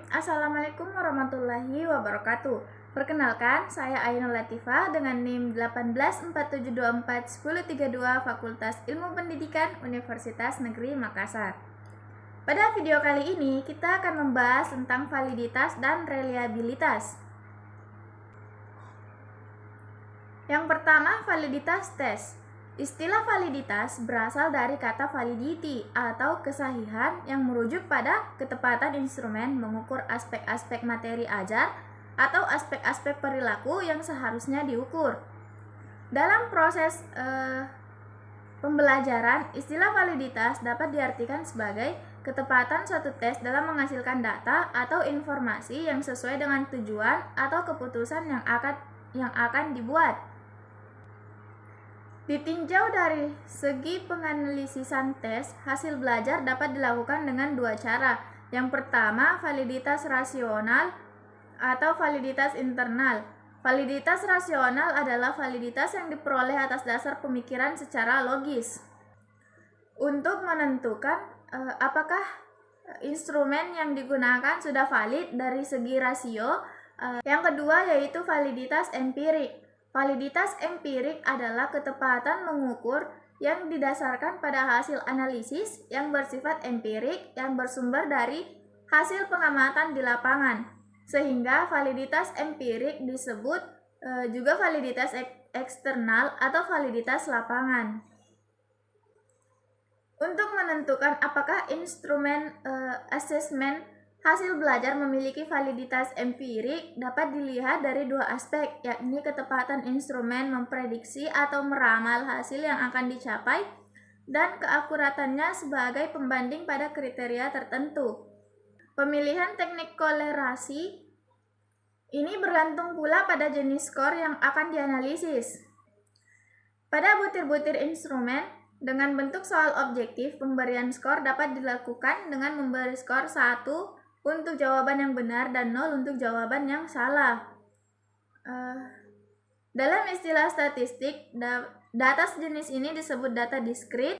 Assalamualaikum warahmatullahi wabarakatuh. Perkenalkan, saya Ainul Latifah dengan NIM 1847241032 Fakultas Ilmu Pendidikan Universitas Negeri Makassar. Pada video kali ini, kita akan membahas tentang validitas dan reliabilitas. Yang pertama, validitas tes. Istilah validitas berasal dari kata validity atau kesahihan yang merujuk pada ketepatan instrumen mengukur aspek-aspek materi ajar atau aspek-aspek perilaku yang seharusnya diukur. Dalam proses pembelajaran, istilah validitas dapat diartikan sebagai ketepatan suatu tes dalam menghasilkan data atau informasi yang sesuai dengan tujuan atau keputusan yang akan dibuat. Ditinjau dari segi penganalisisan tes, hasil belajar dapat dilakukan dengan dua cara. Yang pertama, validitas rasional atau validitas internal. Validitas rasional adalah validitas yang diperoleh atas dasar pemikiran secara logis untuk menentukan apakah instrumen yang digunakan sudah valid dari segi rasio. Yang kedua yaitu validitas empirik. Validitas empirik adalah ketepatan mengukur yang didasarkan pada hasil analisis yang bersifat empirik yang bersumber dari hasil pengamatan di lapangan. Sehingga validitas empirik disebut juga validitas eksternal atau validitas lapangan. Untuk menentukan apakah instrumen asesmen hasil belajar memiliki validitas empirik dapat dilihat dari dua aspek, yakni ketepatan instrumen memprediksi atau meramal hasil yang akan dicapai dan keakuratannya sebagai pembanding pada kriteria tertentu. Pemilihan teknik kolerasi ini bergantung pula pada jenis skor yang akan dianalisis. Pada butir-butir instrumen, dengan bentuk soal objektif, pemberian skor dapat dilakukan dengan memberi skor 1 untuk jawaban yang benar dan 0 untuk jawaban yang salah. Dalam istilah statistik, data sejenis ini disebut data diskrit,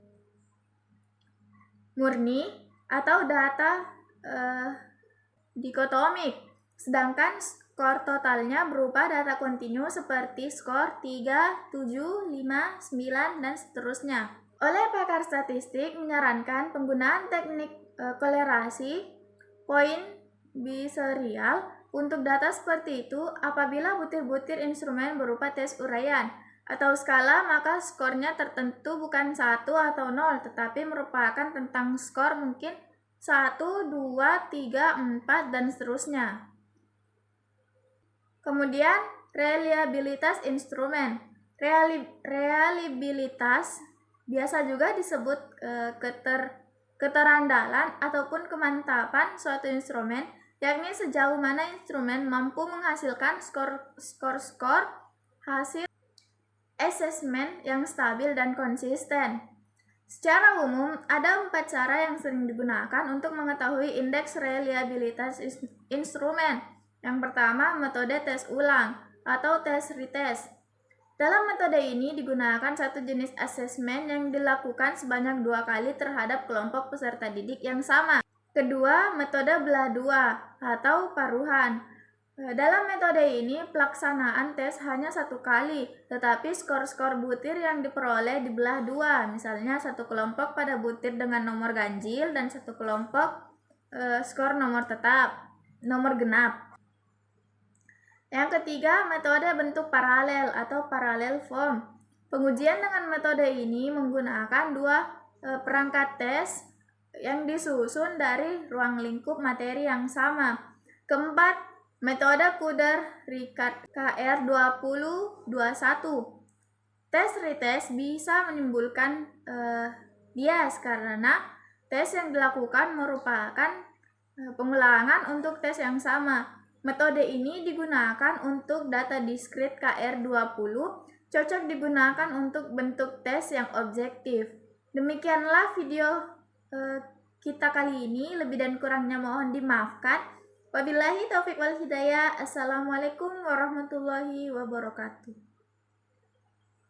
murni, atau data dikotomik. Sedangkan skor totalnya berupa data kontinu seperti skor 3, 7, 5, 9, dan seterusnya. Oleh pakar statistik menyarankan penggunaan teknik kolerasi poin biserial untuk data seperti itu apabila butir-butir instrumen berupa tes uraian atau skala, maka skornya tertentu bukan 1 atau 0 tetapi merupakan tentang skor mungkin 1, 2, 3, 4 dan seterusnya. Kemudian reliabilitas instrumen. Reliabilitas biasa juga disebut keterandalan ataupun kemantapan suatu instrumen, yakni sejauh mana instrumen mampu menghasilkan skor hasil asesmen yang stabil dan konsisten. Secara umum, ada 4 cara yang sering digunakan untuk mengetahui indeks reliabilitas instrumen. Yang pertama, metode tes ulang atau tes retest. Dalam metode ini digunakan satu jenis asesmen yang dilakukan sebanyak 2 kali terhadap kelompok peserta didik yang sama. Kedua, metode belah 2 atau paruhan. Dalam metode ini pelaksanaan tes hanya 1 kali, tetapi skor-skor butir yang diperoleh dibelah 2. Misalnya satu kelompok pada butir dengan nomor ganjil dan satu kelompok skor nomor genap. Yang ketiga, metode bentuk paralel atau parallel form. Pengujian dengan metode ini menggunakan 2 perangkat tes yang disusun dari ruang lingkup materi yang sama. Keempat, metode Kuder-Ricard KR2021. Tes retest bisa menimbulkan bias karena tes yang dilakukan merupakan pengulangan untuk tes yang sama. Metode ini digunakan untuk data diskrit KR20, cocok digunakan untuk bentuk tes yang objektif. Demikianlah video kita kali ini, lebih dan kurangnya mohon dimaafkan. Wabillahi taufiq wal hidayah. Assalamualaikum warahmatullahi wabarakatuh.